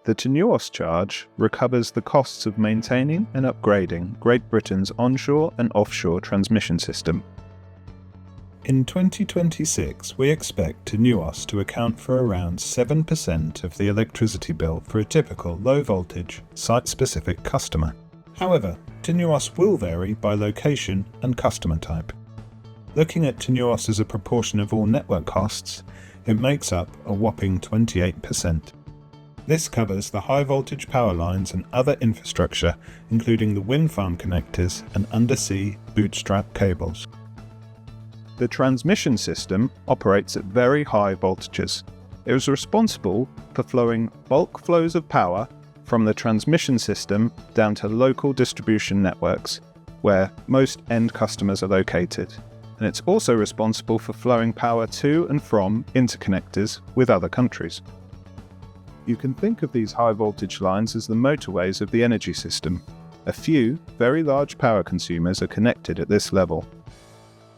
The TNUoS charge recovers the costs of maintaining and upgrading Great Britain's onshore and offshore transmission system. In 2026, we expect TNUoS to account for around 7% of the electricity bill for a typical low-voltage, site-specific customer. However, TNUoS will vary by location and customer type. Looking at TNUoS as a proportion of all network costs, it makes up a whopping 28%. This covers the high-voltage power lines and other infrastructure, including the wind farm connectors and undersea bootstrap cables. The transmission system operates at very high voltages. It is responsible for flowing bulk flows of power from the transmission system down to local distribution networks, where most end customers are located. And it's also responsible for flowing power to and from interconnectors with other countries. You can think of these high voltage lines as the motorways of the energy system. A few very large power consumers are connected at this level.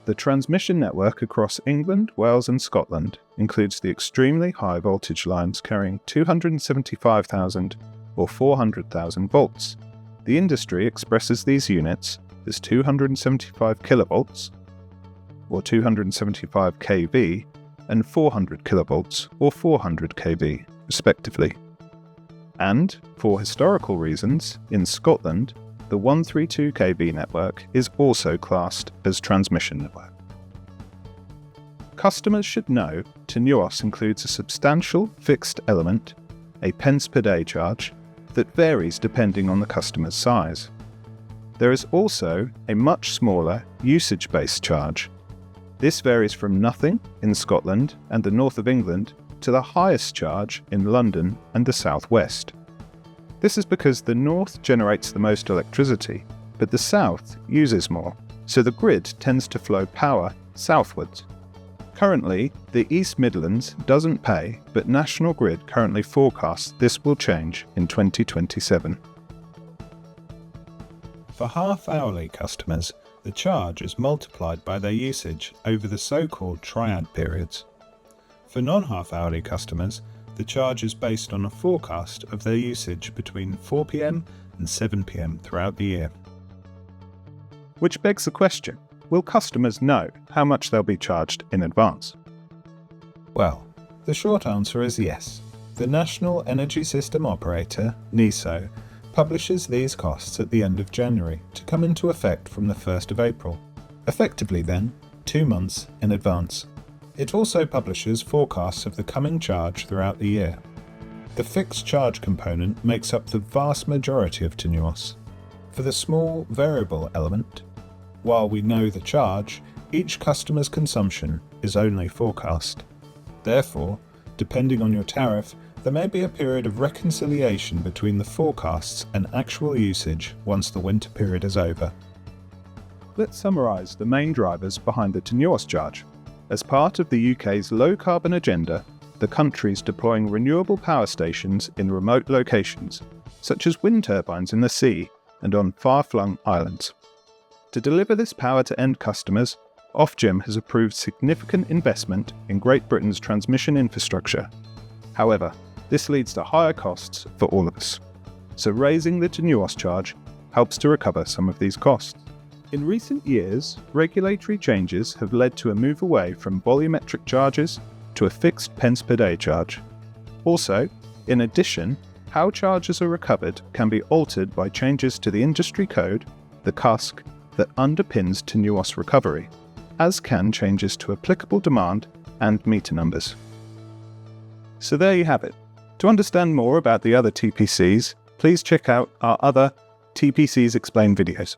The transmission network across England, Wales and Scotland includes the extremely high voltage lines carrying 275,000 or 400,000 volts. The industry expresses these units as 275 kilovolts or 275 kV and 400 kilovolts or 400 kV, respectively. And, for historical reasons, in Scotland, the 132 kV network is also classed as transmission network. Customers should know TNUoS includes a substantial fixed element, a pence per day charge, that varies depending on the customer's size. There is also a much smaller usage-based charge. This varies from nothing in Scotland and the north of England to the highest charge in London and the southwest. This is because the north generates the most electricity, but the south uses more, so the grid tends to flow power southwards. Currently, the East Midlands doesn't pay, but National Grid currently forecasts this will change in 2027. For half-hourly customers, the charge is multiplied by their usage over the so-called triad periods. For non-half-hourly customers, the charge is based on a forecast of their usage between 4 p.m. and 7 p.m. throughout the year. Which begs the question, will customers know how much they'll be charged in advance? Well, the short answer is yes. The National Energy System Operator, NESO, publishes these costs at the end of January to come into effect from the 1st of April, effectively then 2 months in advance. It also publishes forecasts of the coming charge throughout the year. The fixed charge component makes up the vast majority of TNUoS. For the small variable element, while we know the charge, each customer's consumption is only forecast. Therefore, depending on your tariff, there may be a period of reconciliation between the forecasts and actual usage once the winter period is over. Let's summarise the main drivers behind the TNUoS charge. As part of the UK's low-carbon agenda, the country is deploying renewable power stations in remote locations, such as wind turbines in the sea and on far-flung islands. To deliver this power to end customers, Ofgem has approved significant investment in Great Britain's transmission infrastructure. However, this leads to higher costs for all of us. So raising the TNUoS charge helps to recover some of these costs. In recent years, regulatory changes have led to a move away from volumetric charges to a fixed pence per day charge. Also, in addition, how charges are recovered can be altered by changes to the industry code, the CUSC, that underpins TNUoS recovery, as can changes to applicable demand and meter numbers. So there you have it. To understand more about the other TPCs, please check out our other TPCs Explained videos.